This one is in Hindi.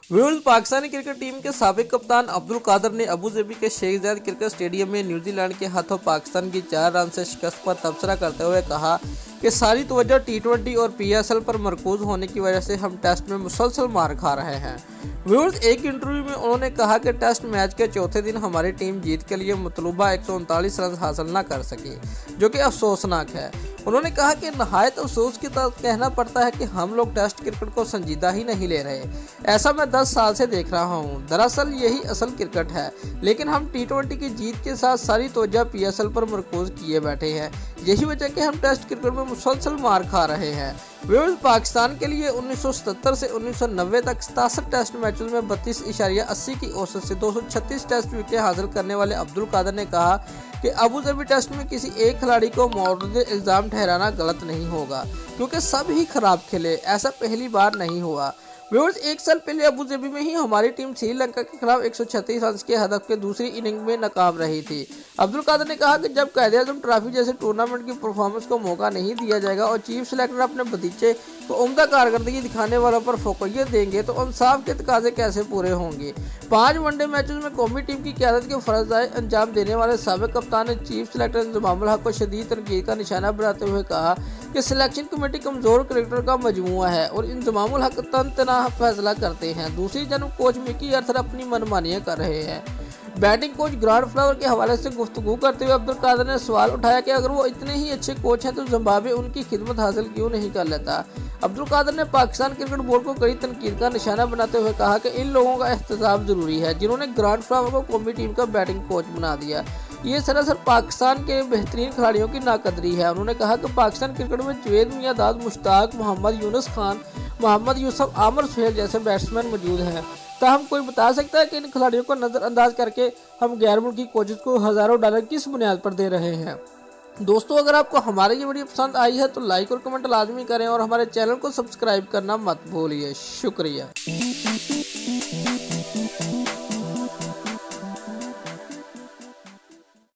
व्यूअर्स, पाकिस्तानी क्रिकेट टीम के साबिक कप्तान अब्दुल कादर ने अबू धाबी के शेख जायद क्रिकेट स्टेडियम में न्यूजीलैंड के हाथों पाकिस्तान की 4 रन से शिकस्त पर तबसरा करते हुए कहा कि सारी तवज्जो टी20 और पीएसएल पर मरकूज होने की वजह से हम टेस्ट में मुसलसल मार खा रहे हैं। व्यूअर्स, एक इंटरव्यू में उन्होंने कहा कि टेस्ट मैच के चौथे दिन हमारी टीम जीत के लिए मतलूबा 139 रन हासिल न कर सकी, जो कि अफसोसनाक है। उन्होंने कहा कि नहायत अफसोस के साथ कहना पड़ता है कि हम लोग टेस्ट क्रिकेट को संजीदा ही नहीं ले रहे। ऐसा मैं 10 साल से देख रहा हूँ। दरअसल यही असल क्रिकेट है, लेकिन हम टी20 की जीत के साथ सारी तवज्जो पीएसएल पर मरकूज किए बैठे हैं। यही वजह कि हम टेस्ट क्रिकेट में मुसलसल मार खा रहे हैं। व्यूअर्स, पाकिस्तान के लिए 1977 से 1990 तक 67 टेस्ट मैचों में 32.80 की औसत से 236 टेस्ट विकेट हासिल करने वाले अब्दुल कादर ने कहा कि अबू धाबी टेस्ट में किसी एक खिलाड़ी को मौजूद इल्ज़ाम ठहराना गलत नहीं होगा, क्योंकि सब ही खराब खेले। ऐसा पहली बार नहीं हुआ। व्यूअर्स, 1 साल पहले अबू धाबी में ही हमारी टीम श्रीलंका के खिलाफ 136 रन के हदफ के दूसरी इनिंग में नाकाम रही थी। अब्दुल कादर ने कहा कि जब कायदे-ए-आज़म ट्रॉफी जैसे टूर्नामेंट की परफॉर्मेंस को मौका नहीं दिया जाएगा और चीफ सेलेक्टर अपने भतीजे को उम्दा कारकर्दगी दिखाने वालों पर फोकस देंगे तो इंसाफ के तकाजे कैसे पूरे होंगे। 5 वनडे मैचों में कौमी टीम की क़यादत के फर्ज अंजाम देने वाले साबिक कप्तान ने चीफ सेलेक्टर इंजमामुल हक को शदीद तनकीद का निशाना बनाते हुए कहा कि सिलेक्शन कमेटी कमज़ोर क्रिकेटर का मजमूआ है और इंजमामुल हक तनतना फैसला करते हैं। दूसरी जानब कोच मिकी अर्थर अपनी मनमानियाँ कर रहे हैं। बैटिंग कोच ग्रांट फ्लावर के हवाले से गुफ्तगू करते हुए अब्दुल कादर ने सवाल उठाया कि अगर वो इतने ही अच्छे कोच हैं तो जिम्बाब्वे उनकी खिदमत हासिल क्यों नहीं कर लेता। अब्दुल कादर ने पाकिस्तान क्रिकेट बोर्ड को कड़ी तनकीद का निशाना बनाते हुए कहा कि इन लोगों का एहतसाब जरूरी है जिन्होंने ग्रांट फ्लावर को कौमी टीम का बैटिंग कोच बना दिया। ये सरासर पाकिस्तान के बेहतरीन खिलाड़ियों की नाकदरी है। उन्होंने कहा कि पाकिस्तान क्रिकेट में जवेद मियांदाद, मुश्ताक, मोहम्मद यूनुस खान, मोहम्मद यूसुफ, आमिर सुहेल जैसे बैट्समैन मौजूद हैं। ताहम कोई बता सकता है कि इन खिलाड़ियों को नज़रअंदाज करके हम गैर मुल्की कोचेस को हज़ारों डॉलर किस बुनियाद पर दे रहे हैं। दोस्तों, अगर आपको हमारी ये वीडियो पसंद आई है तो लाइक और कमेंट लाजमी करें और हमारे चैनल को सब्सक्राइब करना मत भूलिए। शुक्रिया।